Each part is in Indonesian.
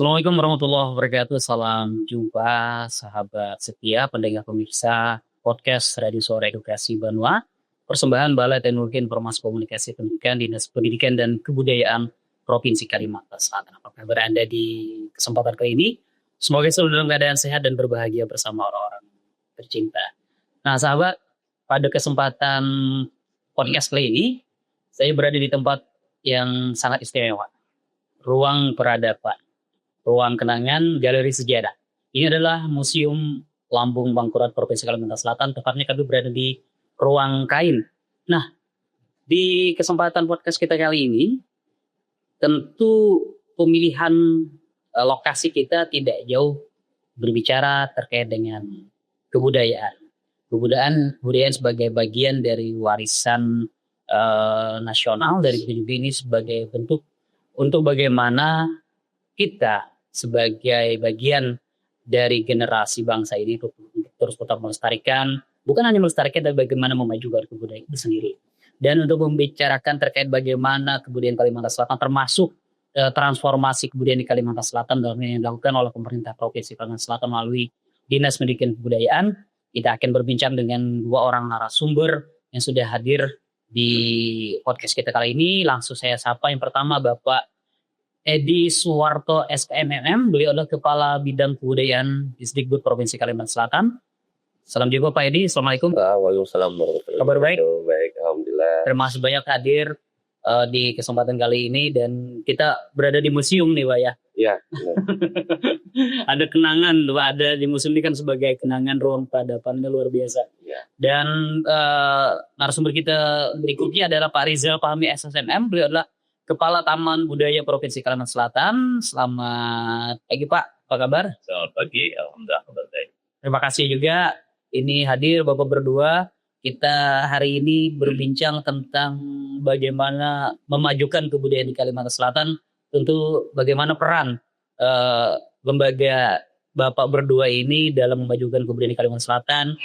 Assalamualaikum warahmatullahi wabarakatuh. Salam jumpa sahabat setia pendengar pemirsa podcast Radio Suara Edukasi Banua. Persembahan Balai Teknologi Informasi Komunikasi Pendidikan Dinas Pendidikan dan Kebudayaan Provinsi Kalimantan Selatan. Apa kabar Anda di kesempatan kali ini? Semoga selalu dalam keadaan sehat dan berbahagia bersama orang-orang tercinta. Nah sahabat, pada kesempatan podcast kali ini saya berada di tempat yang sangat istimewa. Ruang Peradaban. Ruang Kenangan Galeri Sejarah. Ini adalah Museum Lambung Mangkurat Provinsi Kalimantan Selatan. Tepatnya kami berada di Ruang Kain. Nah, di kesempatan podcast kita kali ini, tentu pemilihan lokasi kita tidak jauh berbicara terkait dengan kebudayaan. Kebudayaan sebagai bagian dari warisan nasional dari kita juga ini sebagai bentuk untuk bagaimana kita sebagai bagian dari generasi bangsa ini terus tetap melestarikan, bukan hanya melestarikan tapi bagaimana memajukan kebudayaan itu sendiri. Dan untuk membicarakan terkait bagaimana kebudayaan Kalimantan Selatan termasuk transformasi kebudayaan di Kalimantan Selatan yang dilakukan oleh pemerintah Provinsi Kalimantan Selatan melalui Dinas Pendidikan dan Kebudayaan, kita akan berbincang dengan dua orang narasumber yang sudah hadir di podcast kita kali ini. Langsung saya sapa yang pertama Bapak Edi Suwarto SKMMM, beliau adalah Kepala Bidang Kebudayaan Disdikbud Provinsi Kalimantan Selatan. Salam juga Pak Edi, Assalamualaikum. Waalaikumsalam warahmatullahi wabarakatuh. Kabar baik? Baik, alhamdulillah. Terima kasih banyak hadir di kesempatan kali ini dan kita berada di museum nih Pak ya. Iya. Ada kenangan Pak, ada di museum ini kan sebagai kenangan ruang peradabannya luar biasa. Ya. Dan narasumber kita berikutnya adalah Pak Rizal Fahmi SSMM, beliau adalah Kepala Taman Budaya Provinsi Kalimantan Selatan. Selamat pagi Pak, apa kabar? Selamat pagi, alhamdulillah kabar baik. Terima kasih juga ini hadir Bapak berdua. Kita hari ini berbincang tentang bagaimana memajukan kebudayaan di Kalimantan Selatan. Tentu bagaimana peran lembaga Bapak berdua ini dalam memajukan kebudayaan di Kalimantan Selatan.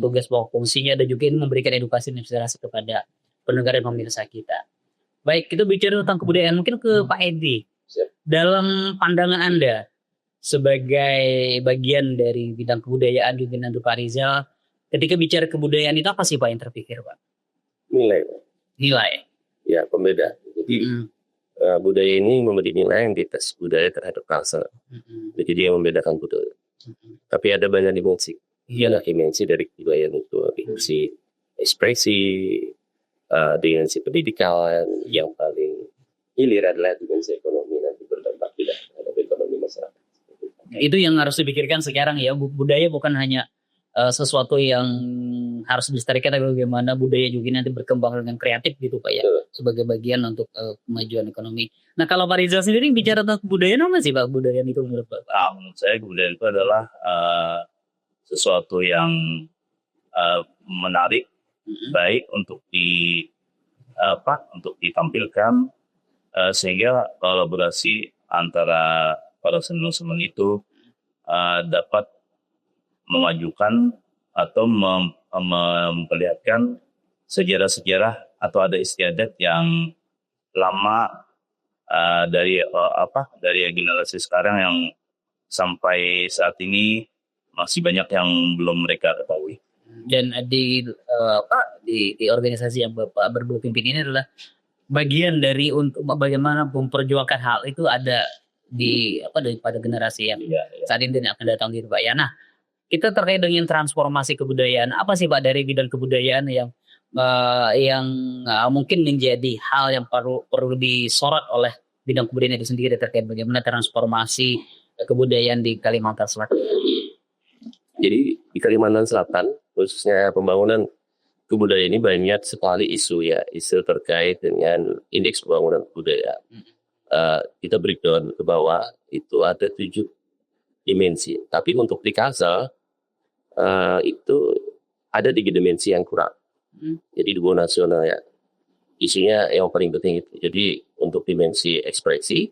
Tugas pokok fungsinya dan juga ini memberikan edukasi dan inspirasi kepada pendengar dan pemirsa kita. Baik, kita bicara tentang kebudayaan. Mungkin ke Pak Edi. Siap. Dalam pandangan Anda sebagai bagian dari bidang kebudayaan juga dengan Pak Rizal, ketika bicara kebudayaan itu apa sih Pak yang terpikir Pak? Nilai. Nilai. Ya, pembeda. Jadi budaya ini memberi nilai yang dites budaya terhadap bangsa. Jadi dia membedakan budaya. Tapi ada banyak dimensi. Ialah dimensi dari kebudayaan itu, dimensi ekspresi, dimensi pendidikan, yang paling hilir adalah dimensi ekonomi, nanti berdampak tidak terhadap ekonomi masyarakat. Itu yang harus dipikirkan sekarang ya. Budaya bukan hanya sesuatu yang harus dilestarikan, tapi bagaimana budaya juga nanti berkembang dengan kreatif gitu Pak ya. Betul. Sebagai bagian untuk kemajuan ekonomi. Nah kalau Pak Rizal sendiri bicara tentang kebudayaan apa sih Pak kebudayaan itu menurut Pak? Menurut saya kebudayaan itu adalah sesuatu yang menarik, baik untuk untuk ditampilkan sehingga kolaborasi antara para seniman itu dapat memajukan atau memperlihatkan sejarah-sejarah atau ada istiadat yang lama dari generasi sekarang yang sampai saat ini masih banyak yang belum mereka ketahui. Dan di organisasi yang Bapak berdua pimpin ini adalah bagian dari untuk bagaimana memperjuangkan hal itu ada daripada generasi yang saat ini dan akan datang gitu Pak ya. Nah, kita terkait dengan transformasi kebudayaan, apa sih Pak dari bidang kebudayaan yang mungkin menjadi hal yang perlu disorot oleh bidang kebudayaan itu sendiri terkait bagaimana transformasi kebudayaan di Kalimantan Selatan? Jadi di Kalimantan Selatan, khususnya pembangunan kebudayaan ini banyak sekali isu terkait dengan indeks pembangunan budaya. Kita breakdown ke bawah itu ada 7 dimensi. Tapi untuk di Kalsel itu ada 3 dimensi yang kurang. Jadi di bawah nasional ya. Isunya yang paling penting itu. Jadi untuk dimensi ekspresi,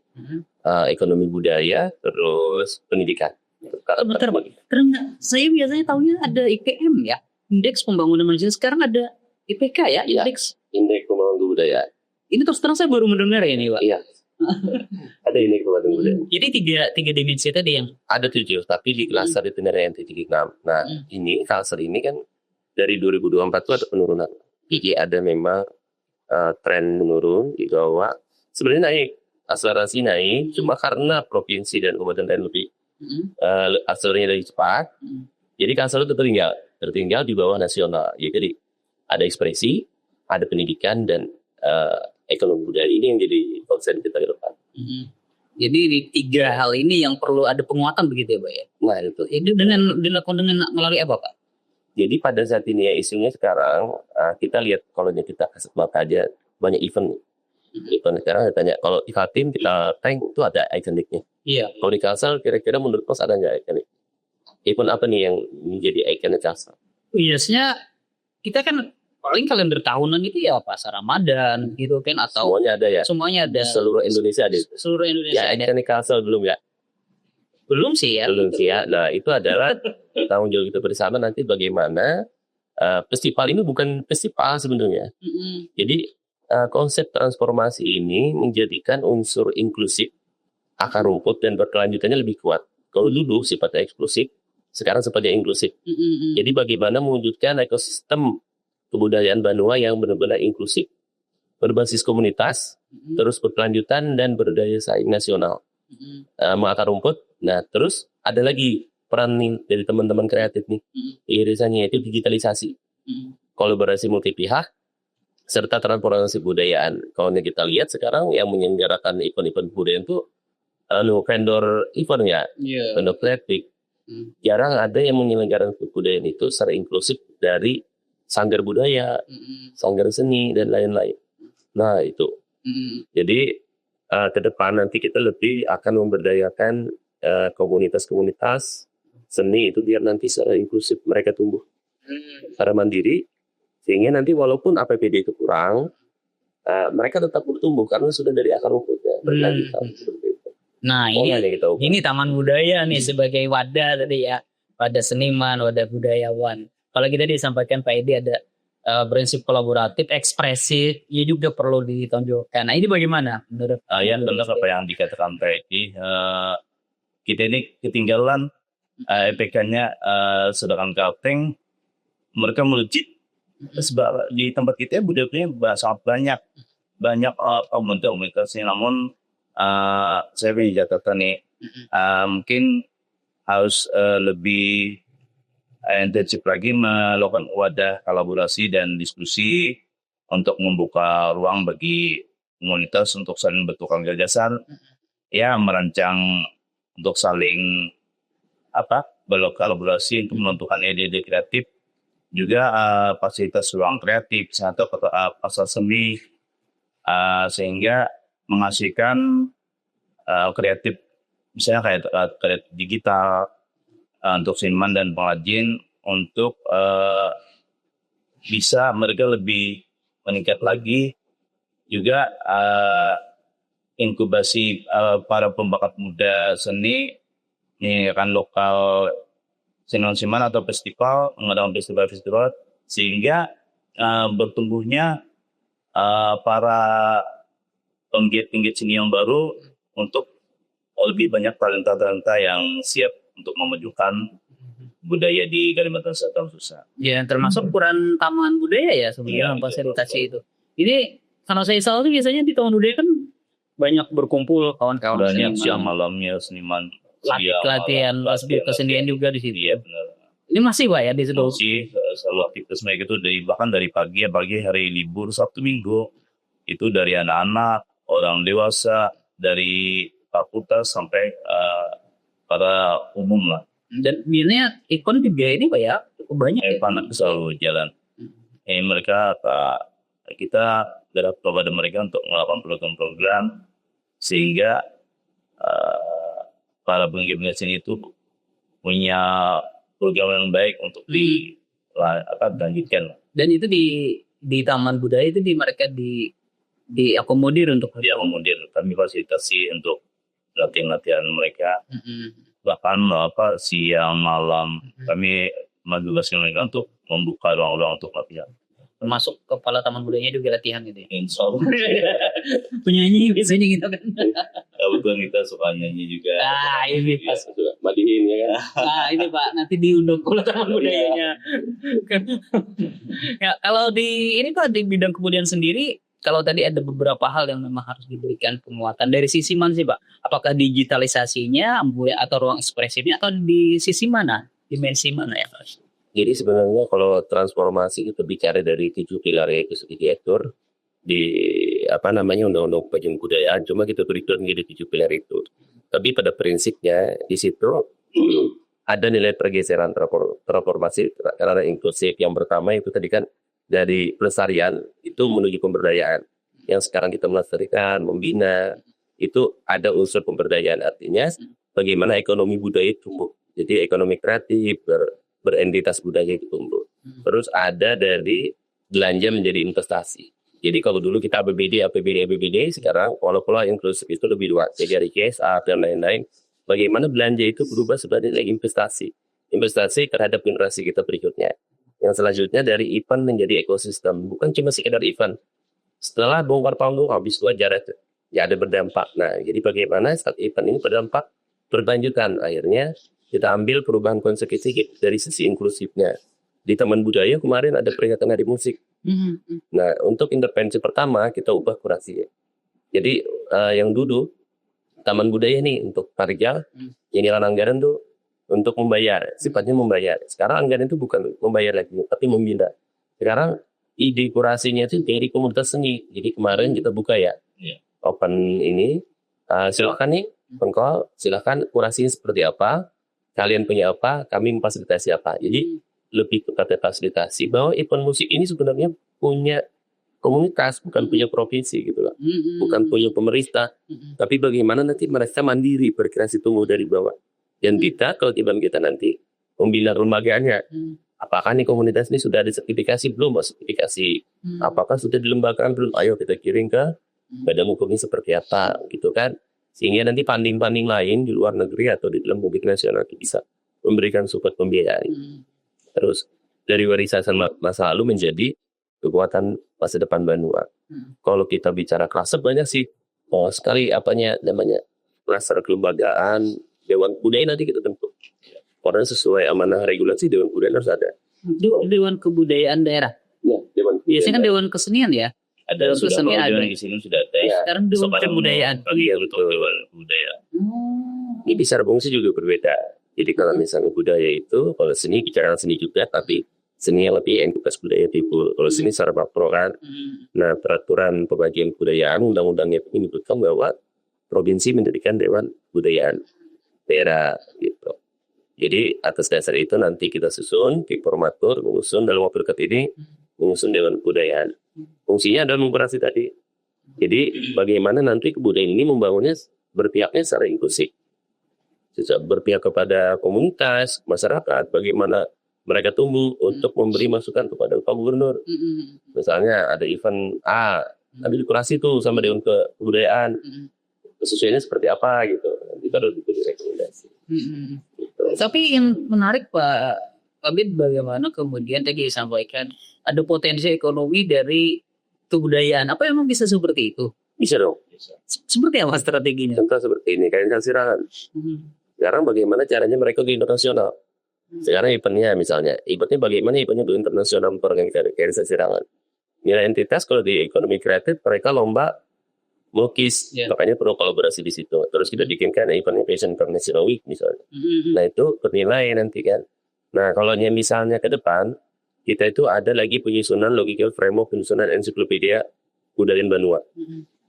ekonomi budaya, terus pendidikan. Bentar Pak, karena saya biasanya tahunya ada IPM ya, Indeks Pembangunan Manusia. Sekarang ada IPK ya, Indeks Pembangunan Budaya. Ini terus terang saya baru mendengar ini Pak. Iya. Ada ini kekuatan budaya. Jadi tiga dimensi tadi yang Ada 7, tapi di cluster itu ada yang titik 6. Nah, ini cluster ini kan dari 2024 itu ada penurunan. Jadi ada memang tren menurun di bawah. Sebenarnya naik, akselerasi naik, cuma karena provinsi dan kabupaten lain lebih akselerasinya lebih cepat. Jadi cluster itu tertinggal di bawah nasional. Jadi ada ekspresi, ada pendidikan dan ekonomi budaya. Ini yang jadi konsen kita ke depan. Jadi di tiga hal ini yang perlu ada penguatan begitu ya Pak ya? Nah itu. Itu dengan dilakukan dengan melalui apa Pak? Jadi pada saat ini ya isunya sekarang kita lihat kalau kita kasih mata aja banyak event. Event sekarang saya tanya kalau di Kaltim kita tank itu ada ikoniknya. Iya. Kalau di Kalsel kira-kira menurut Mas ada nggak ikonik? Event apa nih yang menjadi ikonik Kalsel? Biasanya kita kan paling kalender tahunan itu ya pas Ramadan gitu kan atau Semuanya ada ya? semuanya ada. Seluruh Indonesia ada. Seluruh Indonesia Ya ada. ikonik Kalsel belum ya? Belum sih ya. Belum sih ya. Nah itu adalah tanggung jawab kita bersama nanti bagaimana festival ini bukan festival sebenarnya. Jadi konsep transformasi ini menjadikan unsur inklusif, akar rumput dan berkelanjutannya lebih kuat. Kalau dulu sifatnya eksklusif, sekarang sifatnya inklusif. Jadi bagaimana mewujudkan ekosistem kebudayaan Banua yang benar-benar inklusif, berbasis komunitas, terus berkelanjutan dan berdaya saing nasional. Mengakar rumput. Nah, terus ada lagi peran nih dari teman-teman kreatif nih. Irisannya itu digitalisasi, kolaborasi multi pihak, serta transformasi budayaan. Kalau kita lihat sekarang yang menyelenggarakan event-event budaya itu vendor event ya, vendor kreatif. Jarang ada yang menyelenggarakan kebudayaan itu secara inklusif dari sanggar budaya, sanggar seni dan lain-lain. Nah itu. Jadi ke depan nanti kita lebih akan memberdayakan komunitas-komunitas seni itu biar nanti secara inklusif mereka tumbuh secara mandiri, sehingga nanti walaupun APBD itu kurang, mereka tetap bertumbuh karena sudah dari akar rumputnya berkelanjutan. Nah ini Taman Budaya nih sebagai wadah tadi ya, wadah seniman, wadah budayawan. Kalau kita disampaikan Pak Edi ada prinsip kolaboratif, ekspresif, ya juga perlu ditonjolkan. Nah ini bagaimana menurut? Ya benar apa yang dikatakan Pak Edi. Kita ini ketinggalan EPK-nya sedangkan Kalteng mereka melejit. Sebab di tempat kita budayanya sangat banyak komunitas. Namun saya punya catatan nih, mungkin harus lebih intensif lagi melakukan wadah kolaborasi dan diskusi untuk membuka ruang bagi komunitas untuk saling bertukar gagasan, ya merancang untuk saling berkolaborasi untuk menentukan ide-ide kreatif, juga fasilitas ruang kreatif atau pasar seni, sehingga menghasilkan kreatif, misalnya kayak kreatif digital untuk seniman dan pengrajin untuk bisa mereka lebih meningkat lagi. Juga inkubasi para pembakat muda seni, ini kan lokal seniman atau festival, mengadakan festival-festival, sehingga bertumbuhnya para penggiat-penggiat seni yang baru untuk lebih banyak talenta-talenta yang siap untuk memajukan budaya di Kalimantan Selatan khususnya. Ya termasuk peran Taman Budaya ya sebenarnya memfasilitasi itu. Ini karena saya salah tuh biasanya di Taman Budaya kan banyak berkumpul kawan-kawan banyak siang malamnya seniman, latihan kesenian juga di situ. Iya benar. Ini masih Pak ya di situ? Masih selalu aktivitas mereka itu bahkan dari pagi hari libur Sabtu Minggu itu dari anak-anak, orang dewasa, dari fakultas sampai para umum lah. Dan biasanya ikon juga ini Pak ya cukup banyak. Anak selalu jalan. Mereka kita garap kepada mereka untuk melakukan program-program sehingga para penggiat seni itu punya program yang baik untuk dilanjutkan. Dan itu di Taman Budaya itu mereka diakomodir untuk diakomodir. Kami fasilitasi untuk latihan mereka. Bahkan siang malam kami menugaskan mereka untuk membuka ruang-ruang untuk latihan. termasuk kepala taman budayanya juga latihan gitu ya. Insya Allah. Penyanyi biasanya gitu kan. Kebetulan kita suka nyanyi juga. Ah, ini pas. Madihin ya kan. Nah, ini Pak, nanti diundang kepala taman budayanya. Ya, kalau di ini Pak di bidang kebudayaan sendiri, kalau tadi ada beberapa hal yang memang harus diberikan penguatan dari sisi mana sih Pak? Apakah digitalisasinya atau ruang ekspresifnya atau di sisi mana? Dimensi mana ya Pak? Jadi sebenarnya kalau transformasi kita bicara dari 7 pilar yaitu diatur di undang-undang pajang budayaan, cuma kita berikan menjadi 7 pilar itu. Tapi pada prinsipnya di situ ada nilai pergeseran transformasi karena inklusif. Yang pertama itu tadi kan dari pelestarian itu menuju pemberdayaan. Yang sekarang kita melestarikan, membina, itu ada unsur pemberdayaan. Artinya bagaimana ekonomi budaya itu tumbuh. Jadi ekonomi kreatif, berentitas budaya itu tumbuh. Terus ada dari belanja menjadi investasi. Jadi kalau dulu kita APBD, sekarang pola-pola inklusif itu lebih luas. Jadi dari CSR dan lain-lain. Bagaimana belanja itu berubah sebagai investasi. Investasi terhadap generasi kita berikutnya. Yang selanjutnya dari event menjadi ekosistem. Bukan cuma sekedar event. Setelah bongkar panggung, habis itu aja ya ada berdampak. Nah, jadi bagaimana saat event ini berdampak berlanjutan. Akhirnya kita ambil perubahan konsekuensi dari sisi inklusifnya. Di Taman Budaya kemarin ada peringatan Hari Musik. Nah, untuk intervensi pertama kita ubah kurasinya. Jadi yang dulu Taman Budaya nih untuk target, yang anggaran tuh untuk membayar, sifatnya membayar. Sekarang anggaran itu bukan membayar lagi, tapi membina. Sekarang ide kurasinya itu dari komunitas seni. Jadi kemarin kita buka ya, open ini, silakan nih, pengkol, silakan kurasinya seperti apa, kalian punya apa, kami memfasilitasi apa. Jadi lebih kepada fasilitasi bahwa event musik ini sebenarnya punya komunitas, bukan punya provinsi gitu lah, bukan punya pemerintah, tapi bagaimana nanti mereka mandiri berkreasi tumbuh dari bawah. Dan kita, kalau tiba kita nanti membina lembaganya, apakah nih komunitas ini sudah ada sertifikasi belum? Sertifikasi, apakah sudah dilembagakan belum? Ayo kita kirim ke badan hukumnya seperti apa, gitu kan? Sehingga nanti panding-panding lain di luar negeri atau di dalam publik nasional bisa memberikan support pembiayaan. Terus dari warisan masa lalu menjadi kekuatan masa depan Banua. Kalau kita bicara klaster banyak sih, sekali klaster kelembagaan. Dewan Budaya nanti kita tentu. Karena sesuai amanah regulasi Dewan Budaya harus ada. Dewan Kebudayaan Daerah. Ya, Dewan. Biasanya kan Dewan Kesenian ya. Ada sudah Dewan Kesenian sudah ada. Ya. Sekarang Dewan Kebudayaan. Iya betul Dewan Budaya. Ini secara fungsi juga berbeda. Jadi kalau misalnya budaya itu, kalau seni bicara seni juga, tapi seni yang lebih entitas budaya tipu. Kalau seni secara makro kan. Nah peraturan pembagian kebudayaan undang-undangnya ini menyebutkan bahwa provinsi mendirikan Dewan Budayaan Daerah gitu. Jadi atas dasar itu nanti kita susun di formatur, mengusun dalam waktu dekat ini, mengusun Dewan Kebudayaan. Fungsinya adalah mengkurasi tadi. Jadi bagaimana nanti kebudayaan ini membangunnya berpihaknya secara inklusif. Berpihak kepada komunitas, masyarakat, bagaimana mereka tumbuh untuk memberi masukan kepada Pak Gubernur. Misalnya ada event A, tapi dikurasi tuh sama Dewan Kebudayaan. Sesuainya seperti apa gitu. Nanti baru diberi rekomendasi. Gitu. Tapi yang menarik Pak Kabid, bagaimana kemudian tadi disampaikan ada potensi ekonomi dari kebudayaan. Apa emang bisa seperti itu? Bisa dong. Seperti apa strateginya? Contoh seperti ini, kayak Sirangan. Sekarang bagaimana caranya mereka ke internasional? Sekarang eventnya misalnya, eventnya bagaimana eventnya ke internasional memperkenalkan kayak Sirangan. Nilai entitas kalau di ekonomi kreatif mereka lomba melukis, makanya perlu kolaborasi di situ. Terus kita bikinkan event Fashion International Week misalnya. Nah itu bernilai nanti kan. Nah kalau misalnya ke depan, kita itu ada lagi penyusunan logika framework penyusunan ensiklopedia budaya Banua.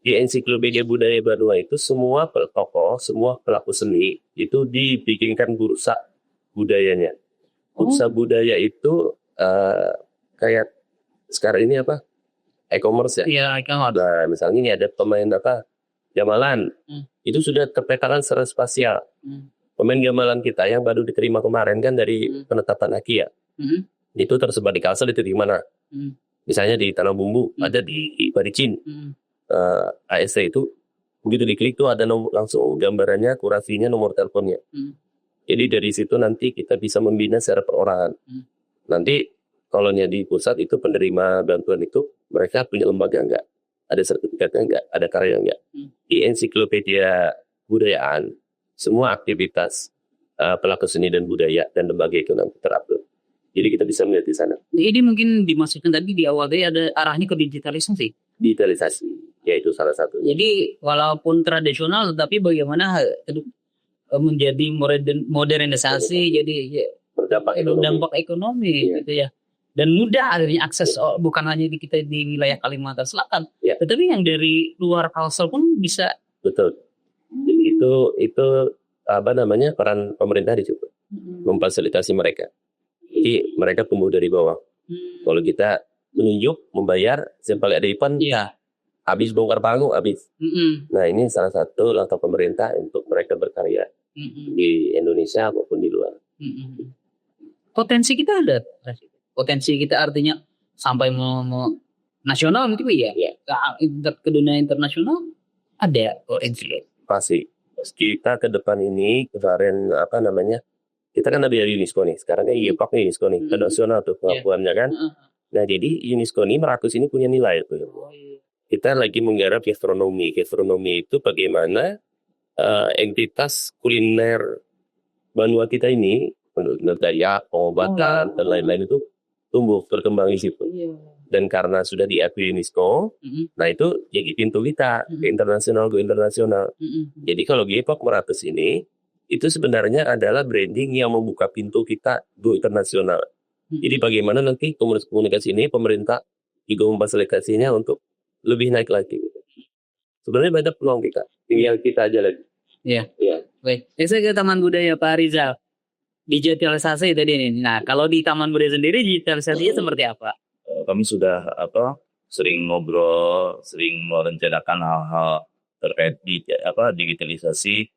Di ensiklopedia budaya Banua itu semua tokoh, semua pelaku seni itu dibikinkan bursa budayanya. Bursa budaya itu kayak sekarang ini apa? E-commerce ya. Iya, e-commerce. Nah, misalnya ini ada pemain gamelan. Itu sudah terpetakan secara spasial. Pemain gamelan kita yang baru diterima kemarin kan dari penetapan AKI ya. Itu tersebar di Kalsel itu di mana? Misalnya di Tanah Bumbu, ada di Paricin. ASC itu begitu diklik tuh ada langsung gambarannya, kurasinya, nomor teleponnya. Jadi dari situ nanti kita bisa membina secara perorangan. Nanti Kalau di pusat itu penerima bantuan itu mereka punya lembaga enggak, ada sertifikatnya enggak, ada karya enggak. Di ensiklopedia budayaan semua aktivitas pelaku seni dan budaya dan lembaga ekonomi terupload. Jadi kita bisa melihat di sana. Ini mungkin dimasukkan tadi di awal tadi ada arahnya ke digitalisasi. Digitalisasi, yaitu salah satu. Jadi walaupun tradisional, tapi bagaimana menjadi modernisasi, jadi dampak ekonomi Iya. gitu ya. Dan mudah akhirnya akses, bukan hanya kita di wilayah Kalimantan Selatan, Iya. tetapi yang dari luar Kalsel pun bisa. Betul. Jadi itu peran pemerintah di situ, memfasilitasi mereka. Jadi mereka tumbuh dari bawah. Kalau kita menunjuk, membayar, simpel ada event, Iya. habis bongkar panggung, habis. Nah ini salah satu langkah pemerintah untuk mereka berkarya di Indonesia maupun di luar. Potensi kita ada. Potensi kita artinya sampai mau nasional mungkin ya. Ke dunia internasional ada potensi. Pasti. Kita ke depan ini kemarin kita kan ada di UNESCO nih. Sekarang kan IEPOC nih UNESCO nih. Ke nasional tuh pengakuannya kan. Nah jadi UNESCO ini Meratus ini punya nilai tuh. Kita lagi menggarap gastronomi. Gastronomi itu bagaimana entitas kuliner Banua kita ini menurut daya, pengobatan dan lain-lain itu tumbuh berkembang di situ. Dan karena sudah diakui UNESCO, nah itu jadi pintu kita ke internasional, Jadi kalau GEPOC Meratus ini itu sebenarnya adalah branding yang membuka pintu kita go internasional. Jadi bagaimana nanti komunikasi ini pemerintah juga memfasilitasinya untuk lebih naik lagi. Sebenarnya banyak peluang kita, tinggal kita aja lagi. Iya. Baik. Saya ke Taman Budaya Pak Rizal. Digitalisasi tadi ini. Nah, kalau di Taman Budaya sendiri digitalisasinya seperti apa? Kami sudah sering ngobrol, sering merencanakan hal-hal terkait digitalisasi.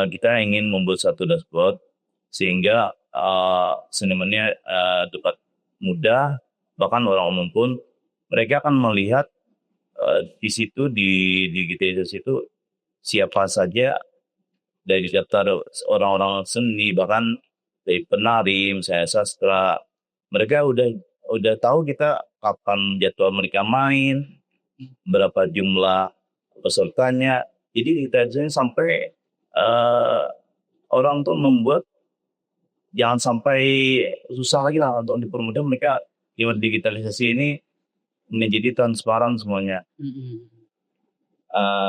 Kita ingin membuat satu dashboard sehingga senimannya dapat mudah, bahkan orang umum pun mereka akan melihat di situ di digitalisasi itu siapa saja dari daftar orang-orang seni, bahkan dari penari, misalnya sastra, mereka udah tahu kita kapan jadwal mereka main, berapa jumlah pesertanya. Jadi kita sampai orang tuh membuat jangan sampai susah lagi lah untuk dipermudah mereka lewat digitalisasi ini menjadi transparan semuanya.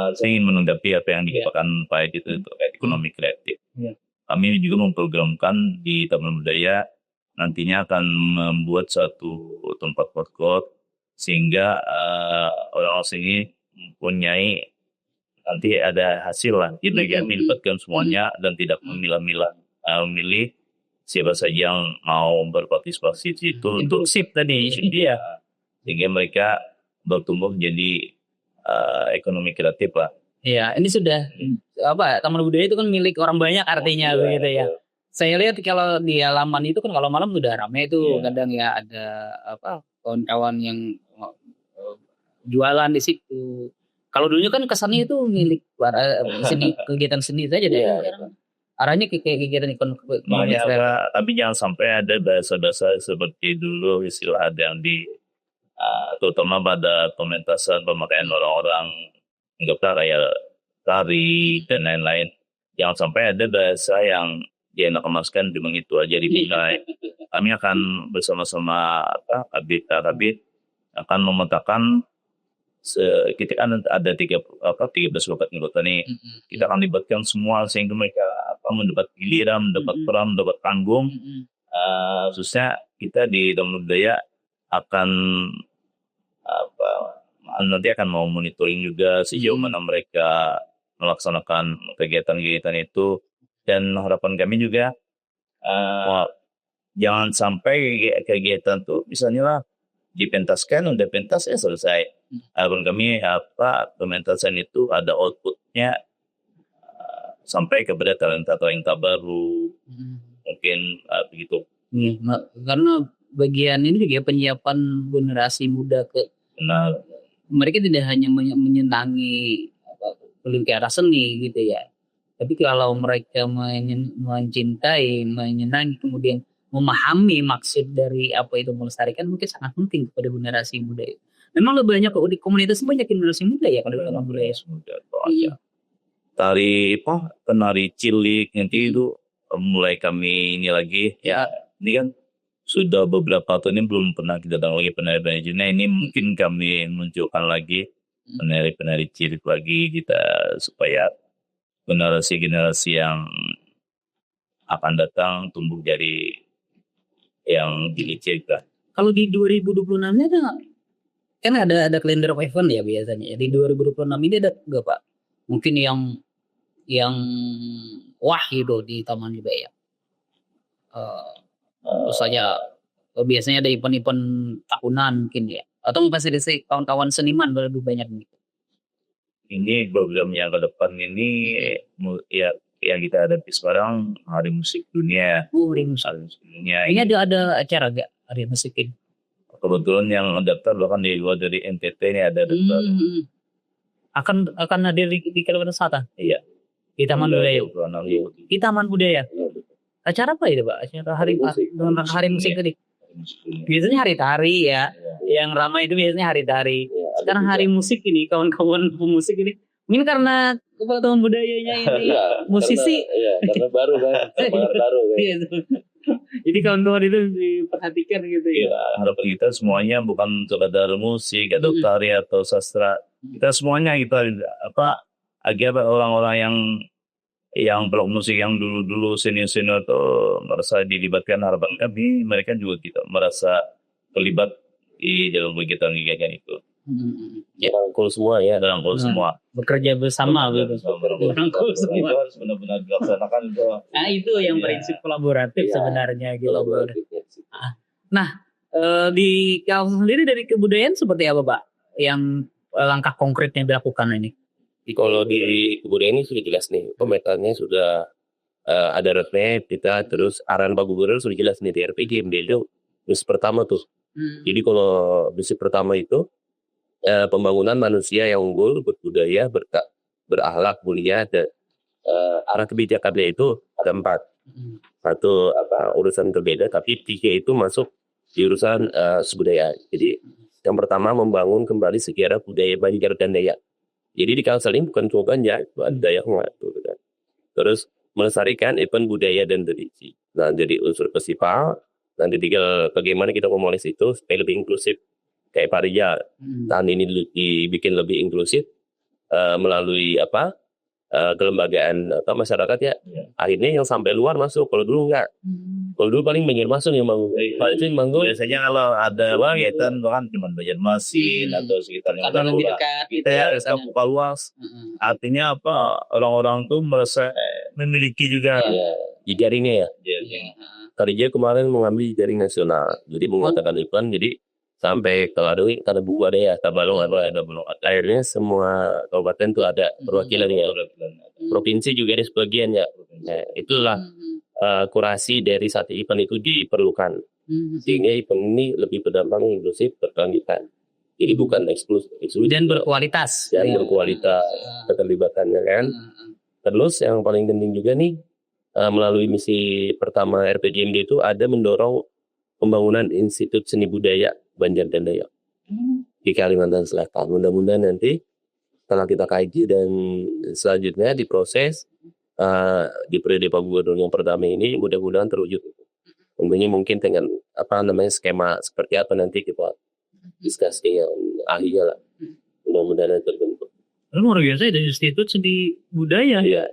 Saya ingin menanggapi apa yang dikatakan Pak Edi itu terkait ekonomi kreatif. Kami juga memprogramkan di Taman Budaya nantinya akan membuat satu tempat food sehingga orang-orang sini mempunyai nanti ada hasil lah. Kita melibatkan semuanya dan tidak memilih siapa saja yang mau berpartisipasi di situ. Inklusif tadi. Dia sehingga mereka bertumbuh menjadi ekonomi kreatif lah. Iya, ini sudah Taman Budaya itu kan milik orang banyak artinya begitu ya. Saya lihat kalau di halaman itu kan kalau malam udah ramai itu kadang ya ada kawan-kawan yang jualan di situ. Kalau dulunya kan kesannya itu milik seni, kegiatan seni saja deh. Arahnya ke kegiatan ekonomi. Tapi jangan sampai ada bahasa-bahasa seperti dulu istilah ada yang terutama pada pementasan pemakaian orang-orang anggaplah kayak tari dan lain-lain. Jangan sampai ada bahasa yang dienak-emaskan cuma itu aja dipindah. Kami akan bersama-sama kabit akan memetakan kita kan ada 13 kabupaten kota nih. Kita akan libatkan semua sehingga mereka mendapat giliran, mendapat peran, mendapat panggung. Khususnya kita di Taman Budaya akan nanti akan mau monitoring juga sejauh mana mereka melaksanakan kegiatan-kegiatan itu, dan harapan kami juga jangan sampai kegiatan tuh misalnya lah dipentaskan, udah pentas ya selesai. Harapan kami pementasan itu ada outputnya sampai kepada talenta baru, mungkin begitu. Karena bagian ini juga penyiapan generasi muda mereka tidak hanya menyenangi ke seni gitu ya, tapi kalau mereka mencintai, menyenangi, kemudian memahami maksud dari apa itu melestarikan mungkin sangat penting kepada generasi muda. Memang lebih banyak di komunitas banyak generasi muda ya kalau dalam budaya. Iya. Tari penari cilik nanti itu mulai kami ini lagi ya, ini kan sudah beberapa tahun ini belum pernah kita datang lagi penari-penari cilik. Nah, ini mungkin kami munculkan lagi penari-penari cilik lagi kita supaya generasi-generasi yang akan datang tumbuh jadi yang cilik lah. Kalau di 2026 ini ada kalender event ya biasanya. Di 2026 ini ada nggak Pak? Mungkin yang wah gitu di Taman Budaya. Terus saja biasanya ada event-event tahunan mungkin ya. Atau pasti ada kawan-kawan seniman lebih banyak gitu. Ini programnya ke depan ini ya yang kita hadapi sekarang Hari Musik Dunia. Hari Musik Dunia. Ini ada acara gak Hari Musik ini? Kebetulan yang daftar bahkan di luar dari NTT ini ada daftar. Akan hadir di Kalimantan Selatan? Iya. Di Taman Budaya. Di Taman Budaya. Acara apa itu Pak? Acara Hari Musik tadi. Biasanya hari tari ya. Yang ramai itu biasanya hari tari. Sekarang hari musik ini, kawan-kawan pemusik ini. Mungkin karena Kepala Taman Budayanya ini musisi. Karena baru kan. Baru kan. Jadi kawan-kawan itu diperhatikan gitu ya. Harapan kita semuanya bukan sekadar musik atau tari atau sastra. Kita semuanya agar orang-orang yang blok musik yang dulu senior atau merasa dilibatkan, harapan kami mereka juga kita merasa terlibat di dalam kegiatan itu. Rangkul semua ya. Rangkul semua. Bekerja bersama gitu. Rangkul semua. Itu harus benar-benar dilaksanakan itu. Nah itu yang prinsip kolaboratif sebenarnya gitu. Nah di kawasan sendiri dari kebudayaan seperti apa Pak? Yang langkah konkret yang dilakukan ini? Kalau di kebudayaan ini sudah jelas nih, pemetaannya sudah ada roadmap kita, terus arahan Pak Gubernur sudah jelas nih di RPG itu misi pertama tuh. Jadi kalau misi pertama itu pembangunan manusia yang unggul, berbudaya, berakhlak, mulia, dan arah kebijakannya itu ada 4. Satu urusan berbeda, tapi 3 itu masuk di urusan kebudayaan. Jadi yang pertama membangun kembali sejarah budaya Banjar dan Dayak. Jadi di Kalsel ini bukan cuma Banjar, ada Dayak gitu kan. Terus melestarikan event budaya dan tradisi. Nah jadi unsur festival, nanti tinggal bagaimana kita memulai situ supaya lebih inklusif. Kayak Parija tahun ini dibikin lebih inklusif melalui kelembagaan masyarakat ya. Akhirnya yang sampai luar masuk. Kalau dulu enggak. Kalau dulu paling Banjar masuk yang manggung. Biasanya kalau ada kegiatan kan cuma Banjarmasin atau sekitarnya. Atau lebih dekat. Kita ya buka luas. Artinya orang-orang tuh merasa memiliki juga jaringnya ya. Parija kemarin mengambil jaring nasional. Jadi mengatakan event. Jadi sampai kalau ada buku ada ya, Tabalong ada belum. Akhirnya semua kabupaten tuh ada perwakilan ya. Provinsi juga ada sebagian ya. Nah, itulah kurasi dari satu event itu diperlukan. Sehingga event ini lebih berdampak inklusif, berkelanjutan. Jadi bukan eksklusif dan berkualitas. Dan berkualitas keterlibatannya kan. Terus yang paling penting juga nih melalui misi pertama RPJMD itu ada mendorong pembangunan Institut Seni Budaya Banjar dan Dayak di Kalimantan Selatan. Mudah-mudahan nanti setelah kita kaji dan selanjutnya diproses di periode Pak Gubernur yang pertama ini mudah-mudahan terwujud. Mungkin dengan skema seperti apa nanti kita diskusi yang ahlinya lah. Mudah-mudahan terbentuk. Luar biasa ada Institut Seni Budaya. Iya.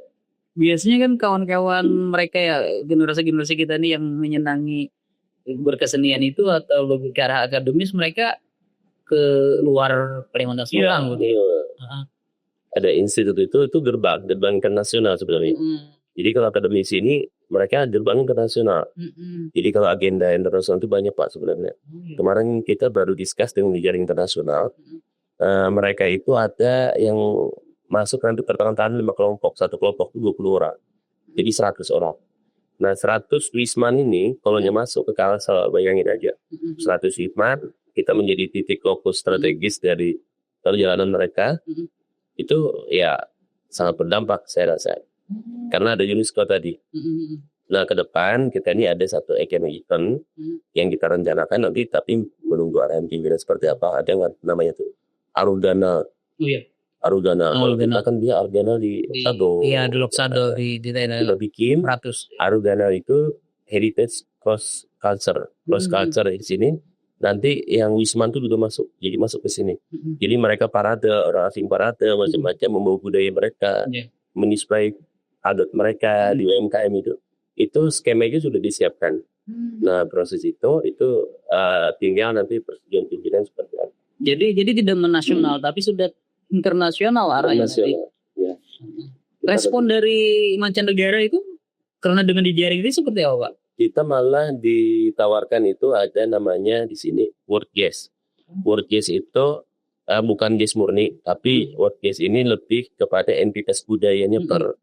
Biasanya kan kawan-kawan mereka ya generasi-generasi kita nih yang menyenangi berkesenian itu atau lebih ke arah akademis mereka ke luar Kalimantan Selatan gitu. Ada institut itu gerbang internasional sebenarnya. Jadi kalau akademisi ini mereka gerbang internasional. Jadi kalau agenda internasional itu banyak Pak sebenarnya. Kemarin kita baru discuss dengan jaring internasional. Mereka itu ada yang masuk nanti pertengahan 5 kelompok, satu kelompok itu 20 orang. Jadi 100 orang. Nah 100 Wisman ini kalau masuk ke Kalsel, bayangin aja 100 Wisman kita menjadi titik fokus strategis dari perjalanan mereka. Itu ya sangat berdampak saya rasa karena ada UNESCO tadi. Nah, ke depan kita ini ada satu event yang kita rencanakan nanti, tapi menunggu arahan pimpinan seperti apa. Ada yang namanya tuh Arugana. Oh iya. Arugana. Oh, Kalau kita kan dia Arugana di Sado. Iya, di Loksado di Kita bikin 100. Arugana itu heritage cross culture di sini. Nanti yang Wisman itu juga masuk, jadi masuk ke sini. Jadi mereka parade, orang asing parade macam-macam membawa budaya mereka, menisplay adat mereka di UMKM itu skemanya sudah disiapkan. Nah, proses itu tinggal nanti persetujuan pimpinan seperti apa. Jadi tidak menasional tapi sudah internasional arahnya. Nasional. Ya. Respon dari mancanegara itu karena dengan dijaring itu seperti apa, Pak? Kita malah ditawarkan itu ada namanya di sini World Jazz. World Jazz itu bukan jazz murni, tapi World Jazz ini lebih kepada entitas budayanya per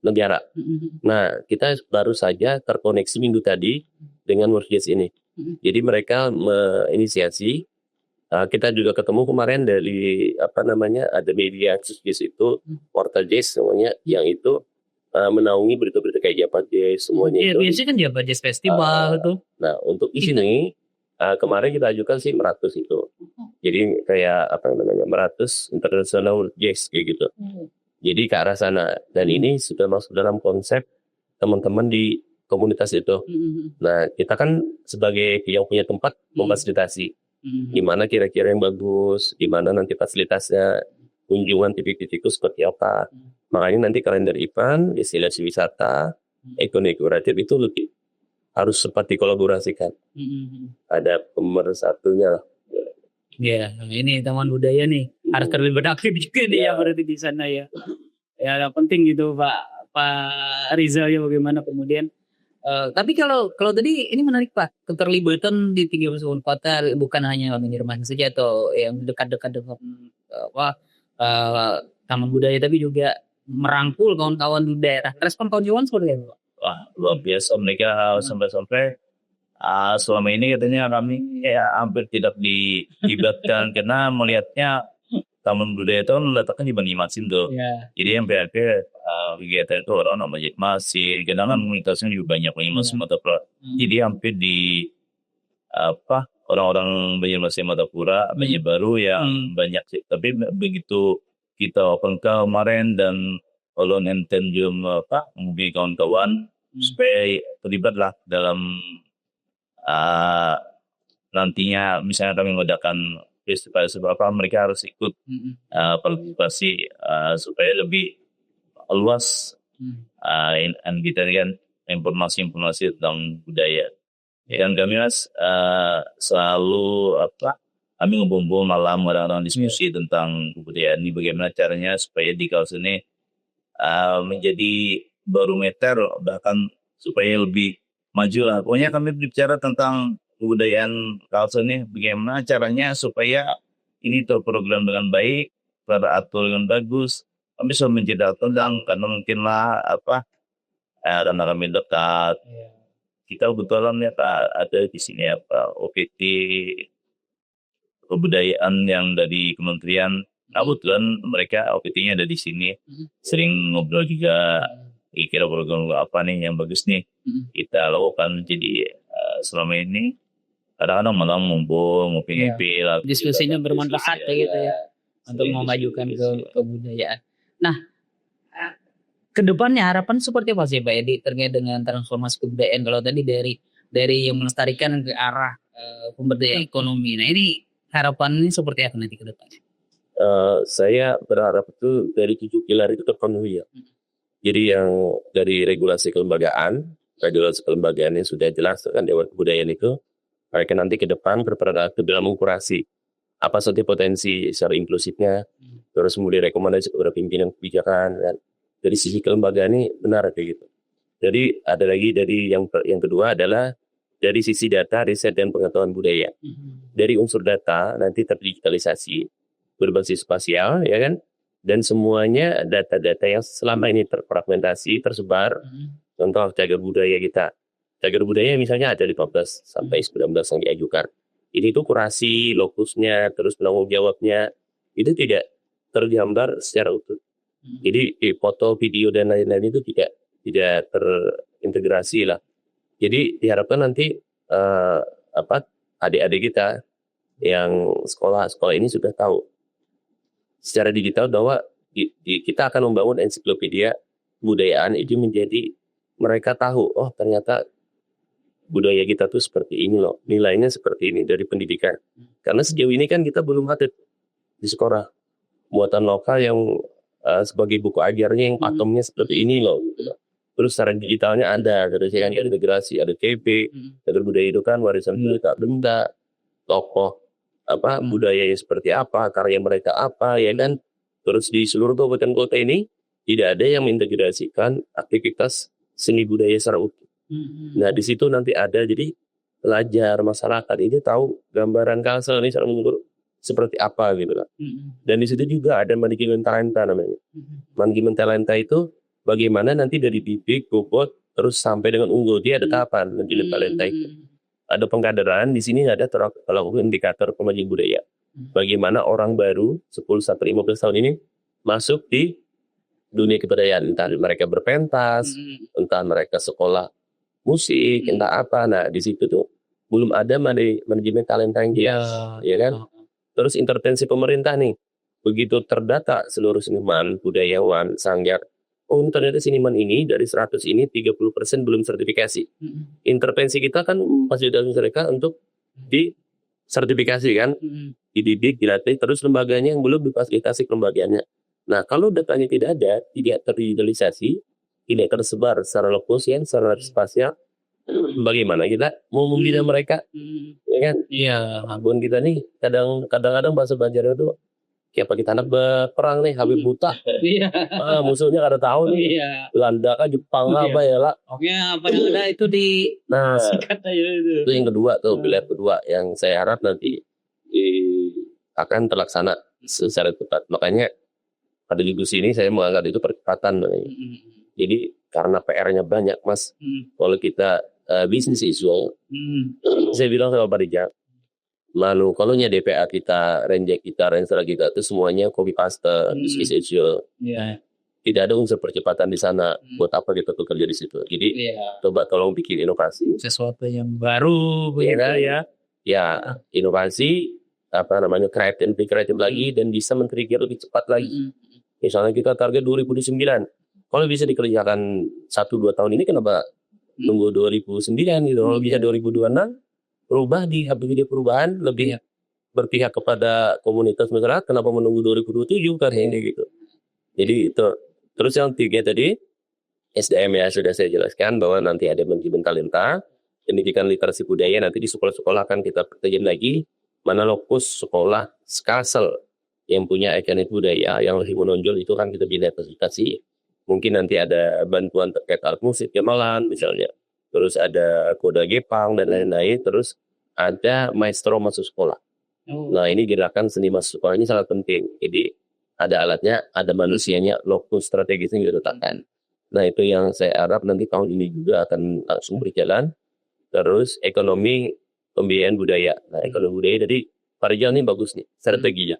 negara. Nah, kita baru saja terkoneksi minggu tadi dengan World Jazz ini. Jadi mereka menginisiasi. Kita juga ketemu kemarin dari ada media jazz itu, Portal Jazz semuanya, yang itu menaungi berita-berita kayak Java Jazz semuanya. Iya, biasanya kan Java Jazz Festival itu. Nah, untuk di sini kemarin kita ajukan sih Meratus itu. Jadi kayak Meratus International Jazz kayak gitu. Jadi ke arah sana, dan ini sudah masuk dalam konsep teman-teman di komunitas itu. Nah, kita kan sebagai yang punya tempat memfasilitasi di mana kira-kira yang bagus, di mana nanti fasilitasnya, kunjungan titik-titik itu seperti apa. Makanya nanti kalender event, destinasi wisata, ekonomi kreatif itu lebih harus seperti kolaborasikan. Ada pemersatunya lah. Ya, ini Taman Budaya nih harus terlibat aktif juga nih ya berarti di sana ya. Ya penting gitu Pak Rizal ya, bagaimana kemudian. Tapi kalau tadi ini menarik Pak, keterlibatan di 31 kota bukan hanya Banjarmasin saja atau yang dekat-dekat dengan Taman Budaya, tapi juga merangkul kawan-kawan di daerah. Respon kawan-kawan seperti apa Pak? Wah, luar biasa mereka sampai-sampai selama ini katanya kami hampir tidak dilibatkan karena melihatnya Taman Budaya itu kan letakkan di Banjarmasin tuh. Jadi yang berarti kegiatan itu orang Banjarmasin, kadang kan komunitasnya juga banyak Banjarmasin Matapura. Jadi hampir di orang-orang Banjarmasin Matapura, Banjarbaru yang banyak sih. Tapi begitu kita open kemarin dan ulun enten juga mungkin kawan-kawan supaya terlibatlah dalam nantinya misalnya kami mengadakan festival seberapa, mereka harus ikut partisipasi supaya lebih luas kita dengan informasi-informasi tentang budaya. Dan kami selalu kami ngumpul malam kadang-kadang diskusi tentang kebudayaan ini, bagaimana caranya supaya di kawasan ini menjadi barometer, bahkan supaya lebih maju lah. Pokoknya kami berbicara tentang kebudayaan kawasan ini, bagaimana caranya supaya ini terprogram dengan baik, teratur dengan bagus. Kami bisa menjadi tentang karena mungkinlah karena kami dekat. Kita kebetulan ada di sini OPT kebudayaan yang dari kementerian. Kebetulan mereka OPT-nya ada di sini. Sering ngobrol juga, kira program apa nih yang bagus nih kita lakukan. Jadi selama ini kadang-kadang malam ngumpul, ngopi-ngopi lah. Diskusinya bermanfaat gitu ya untuk memajukan kebudayaan. Nah, kedepannya harapan seperti apa sih Pak Edi terkait dengan transformasi kebudayaan? Kalau tadi dari yang melestarikan ke arah pemberdayaan ekonomi. Nah, ini harapan ini seperti apa nanti ke depannya? Saya berharap itu dari 7 pilar itu terpenuhi ya. Jadi yang dari regulasi kelembagaan yang sudah jelas kan Dewan Kebudayaan itu, mereka nanti ke depan berperan aktif dalam mengkurasi apa saja potensi secara inklusifnya, terus mulai rekomendasi kepada pimpinan kebijakan, dan dari sisi kelembagaan ini benar kayak gitu. Jadi ada lagi dari yang kedua adalah dari sisi data, riset dan pengetahuan budaya. Dari unsur data nanti terdigitalisasi, berbasis spasial, ya kan? Dan semuanya data-data yang selama ini terfragmentasi, tersebar. Contoh cagar budaya kita. Cagar budaya misalnya ada 15 sampai 19 yang diajukan. Ini tuh kurasi, lokusnya, terus penanggung jawabnya, itu tidak tergambar secara utuh. Jadi foto, video dan lain-lain itu tidak integrasi lah. Jadi diharapkan nanti adik-adik kita yang sekolah ini sudah tahu secara digital bahwa kita akan membangun ensiklopedia kebudayaan itu menjadi mereka tahu, oh ternyata budaya kita tuh seperti ini loh, nilainya seperti ini dari pendidikan. Karena sejauh ini kan kita belum ada di sekolah muatan lokal yang sebagai buku ajarnya yang pakemnya seperti ini loh. Gitu. Terus secara digitalnya ada, terus yang ada integrasi, ada TP, catur budaya itu kan warisan budaya benda, tokoh budayanya seperti apa, karya mereka apa, ya kan. Terus di seluruh kabupaten kota ini tidak ada yang mengintegrasikan aktivitas seni budaya secara utuh. Nah di situ nanti ada, jadi pelajar masyarakat ini tahu gambaran Kalsel ini secara menyeluruh seperti apa gitu kan. Dan di situ juga ada manajemen talenta namanya. Manajemen talenta itu bagaimana nanti dari bibit, bobot, terus sampai dengan unggul, dia ada tahapan manajemen talenta itu. Ada pengkaderan, di sini ada kalau indikator pemajuan budaya. Bagaimana orang baru 10-15 tahun ini masuk di dunia kebudayaan, entah mereka berpentas, entah mereka sekolah musik, entah apa. Nah di situ tuh belum ada manajemen talenta yang jelas, ya kan. Terus intervensi pemerintah nih, begitu terdata seluruh seniman, budayawan, sanggar, oh ternyata seniman ini dari 100 ini 30% belum sertifikasi. Intervensi kita kan fasilitas mereka untuk disertifikasi kan, dididik, dilatih, terus lembaganya yang belum difasilitasi kelembagaannya. Nah kalau datanya tidak ada, tidak terdigitalisasi, tidak tersebar secara lokasi, secara spasial, bagaimana kita mau membina mereka, ya kan? Iya. Abon kita nih kadang-kadang bahasa Banjar itu kayak pakai tanda berperang nih, Habib buta. Iya. Musuhnya kada tahu nih. Iya. Belanda kah, Jepang kah, apa ya lah. Oke, apa yang ada itu di Nah, sikat aja itu. itu yang kedua tuh, pilihan kedua yang saya harap nanti akan terlaksana secara tepat. Makanya pada diskusi ini saya menganggap itu percepatan. Jadi karena PR-nya banyak, Mas. Kalau kita bisnis isu, saya bilang sama Pak Rijal, lalu kalau DPA kita, renjek kita, renstra kita itu semuanya copy paste, bisnis isu. Tidak ada unsur percepatan di sana. Buat apa kita tuh kerja di situ? Jadi coba tolong bikin inovasi. Sesuatu yang baru, ya inovasi, kreatif lagi dan bisa men-trigger lebih cepat lagi. Misalnya kita target 2009. Kalau bisa dikerjakan 1-2 tahun ini, kenapa nunggu 2009 gitu? Kalau bisa 2026, berubah di HPBD perubahan, lebih berpihak kepada komunitas masyarakat, kenapa menunggu 2027 kan ini gitu. Jadi itu. Terus yang tiga tadi, SDM ya sudah saya jelaskan bahwa nanti ada manajemen talenta, pendidikan literasi budaya, nanti di sekolah-sekolah akan kita pertajam lagi, mana lokus sekolah Kalsel yang punya ekonomi budaya yang lebih menonjol itu kan kita bina fasilitasi. Mungkin nanti ada bantuan terkait alat musik gamelan misalnya. Terus ada koda Gepang dan lain-lain. Terus ada maestro masuk sekolah. Nah ini gerakan seni masuk sekolah ini sangat penting. Jadi ada alatnya, ada manusianya, lokus strategisnya diletakkan. Nah itu yang saya harap nanti tahun ini juga akan langsung berjalan. Terus ekonomi pembiayaan budaya. Nah ekonomi budaya jadi Pak Rijal ini bagus nih strateginya.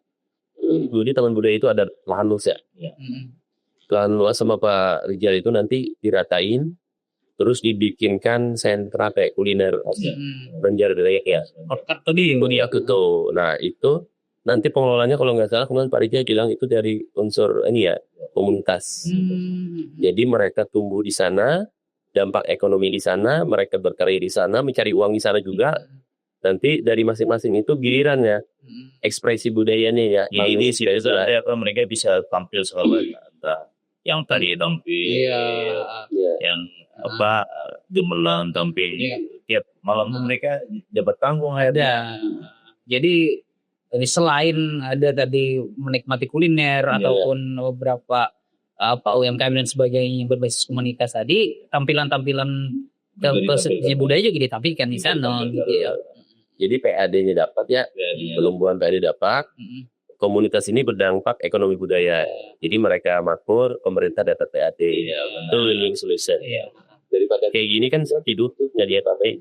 Jadi Taman Budaya itu ada lahan luas ya. Lahan luas sama Pak Rijal itu nanti diratain, terus dibikinkan sentra kayak kuliner, Banjar Budaya ya. Shortcut tadi yang Tuh. Nah itu nanti pengelolanya kalau nggak salah kemudian Pak Rijal bilang itu dari unsur komunitas. Jadi mereka tumbuh di sana, dampak ekonomi di sana, mereka berkarya di sana, mencari uang di sana juga. Nanti dari masing-masing itu giliran ya ekspresi budayanya ya. Ini sih mereka bisa tampil selalu. Yang tadi tampil, yang gemelan tampil. Tiap malam mereka dapat panggung ada. Jadi ini selain ada tadi menikmati kuliner ataupun beberapa UMKM dan sebagainya yang berbasis komunitas tadi, tampilan-tampilan budaya juga ditampilkan di sana gitu ya. Jadi PAD-nya dapat ya, pelumbuhan PAD dapat, komunitas ini berdampak ekonomi budaya. Jadi mereka makmur, pemerintah dapat PAD. Itu win-win solution. Daripada kayak gini kan hidup jadi apa-apa.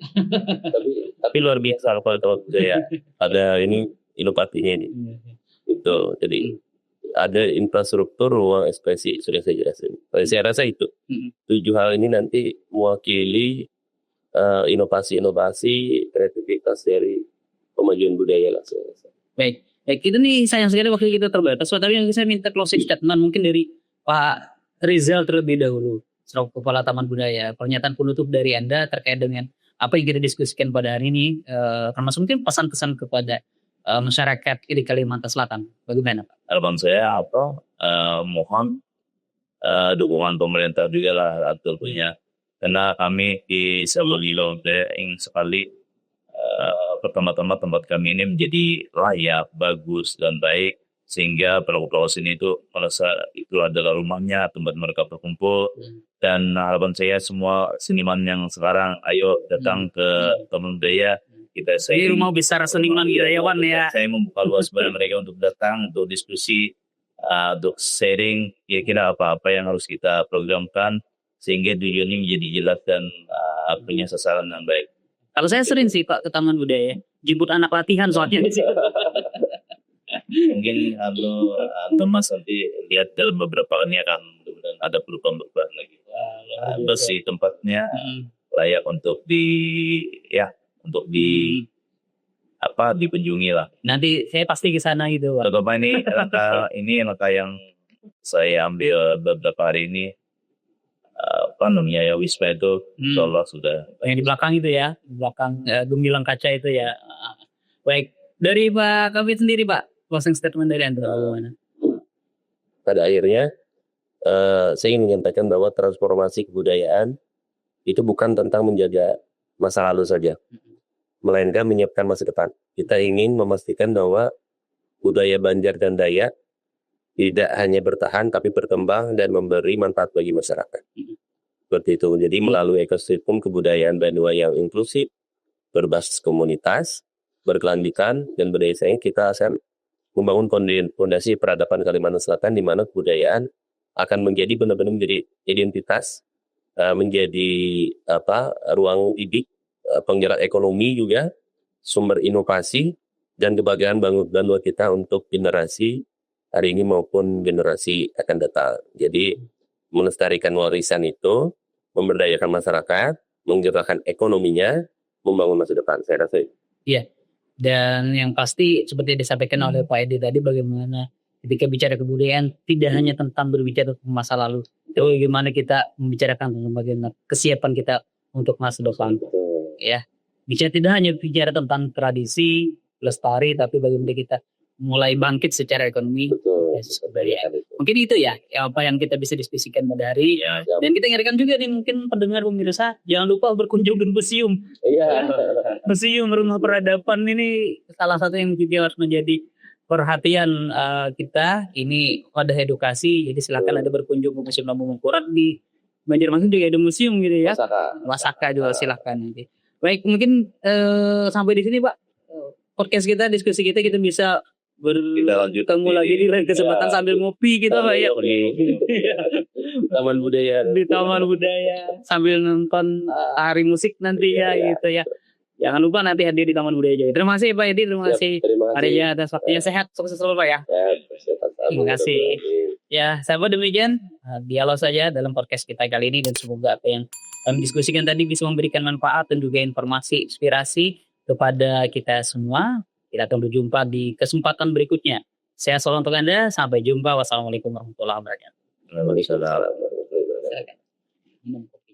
tapi luar biasa kalau budaya. Ada ini inovasinya ini. Itu jadi ada infrastruktur, ruang ekspresi, sudah saya jelasin. Saya rasa itu 7 hal ini nanti mewakili inovasi-inovasi kreativitas dari pemajuan budaya lah. Saya rasa. Baik, itu nih sayang sekali waktu kita terbatas, tapi yang saya minta closing statement mungkin dari Pak Rizal terlebih dahulu, selaku Kepala Taman Budaya. Pernyataan penutup dari Anda terkait dengan apa yang kita diskusikan pada hari ini, termasuk mungkin pesan-pesan kepada masyarakat di Kalimantan Selatan. Bagaimana Pak? Harapan saya mohon dukungan pemerintah juga lah tentunya, karena kami di Sabolilo ingin sekali pertama-tama tempat kami ini menjadi layak, bagus dan baik, sehingga pelaku-pelaku sini itu merasa itu adalah rumahnya, tempat mereka berkumpul. Dan harapan saya semua seniman yang sekarang ayo datang ke Taman Budaya. Ini rumah besar seniman budayawan ya. Saya membuka luas pada mereka untuk datang, untuk diskusi, untuk sharing kira-kira apa-apa yang harus kita programkan sehingga tujuannya menjadi jelas dan punya sasaran yang baik. Kalau saya sering sih Pak ke Taman Budaya, jemput anak latihan soalnya di situ. Mungkin Thomas nanti lihat dalam beberapa ini akan ada perubahan lagi. Bersih tempatnya layak untuk dikunjungi lah. Nanti saya pasti ke sana gitu Pak. Terutama ini langkah yang saya ambil beberapa hari ini. Wisma itu insya sudah. Yang di belakang itu ya, di belakang gemilang kaca itu ya. Baik, dari Pak Kabit sendiri Pak, closing statement dari Anda bagaimana? Pada akhirnya saya ingin menyampaikan bahwa transformasi kebudayaan itu bukan tentang menjaga masa lalu saja, melainkan menyiapkan masa depan. Kita ingin memastikan bahwa budaya Banjar dan Dayak tidak hanya bertahan tapi berkembang dan memberi manfaat bagi masyarakat. Seperti itu. Jadi melalui ekosistem kebudayaan Banua yang inklusif, berbasis komunitas, berkelanjutan dan berdaya, kita akan membangun fondasi peradaban Kalimantan Selatan di mana kebudayaan akan menjadi benar-benar menjadi identitas, menjadi ruang didik, penggerak ekonomi juga, sumber inovasi dan kebahagiaan Banua kita untuk generasi hari ini maupun generasi akan datang. Jadi melestarikan warisan itu, memberdayakan masyarakat, menggerakkan ekonominya, membangun masa depan. Saya rasa itu. Iya. Dan yang pasti seperti yang disampaikan oleh Pak Edi tadi, bagaimana ketika bicara kebudayaan tidak hanya tentang berbicara tentang masa lalu, tapi bagaimana kita membicarakan tentang bagaimana kesiapan kita untuk masa depan. Ya, tidak hanya bicara tentang tradisi, lestari, tapi bagaimana kita mulai bangkit secara ekonomi. Mungkin itu ya apa yang kita bisa diskusikan pada hari. Dan kita ingatkan juga nih mungkin pendengar pemirsa, jangan lupa berkunjung ke museum. Museum Rumah Peradaban ini salah satu yang juga harus menjadi perhatian kita. Ini ada edukasi, jadi silakan ada berkunjung ke Museum Lampu Mangkurat di Banjarmasin juga ada museum gitu ya. Wasaka juga silakan nanti. Baik, mungkin sampai di sini Pak podcast kita, diskusi kita bisa bertemu lagi di lain kesempatan sambil ngopi kita Pak ya. Taman Budaya. Di Taman Budaya sambil nonton hari musik nanti ya gitu ya. Jangan lupa nanti hadir di Taman Budaya Jaya. Terima kasih Pak Edi, terima kasih Pak Reja atas waktunya. Sehat, sukses selalu Pak ya. Terima kasih. Ya, sahabat, demikian dialog saja dalam podcast kita kali ini, dan semoga apa yang kami diskusikan tadi bisa memberikan manfaat dan juga informasi, inspirasi kepada kita semua. Kita akan berjumpa di kesempatan berikutnya. Saya selalu untuk Anda. Sampai jumpa. Wassalamualaikum warahmatullahi wabarakatuh. Waalaikumsalam warahmatullahi wabarakatuh.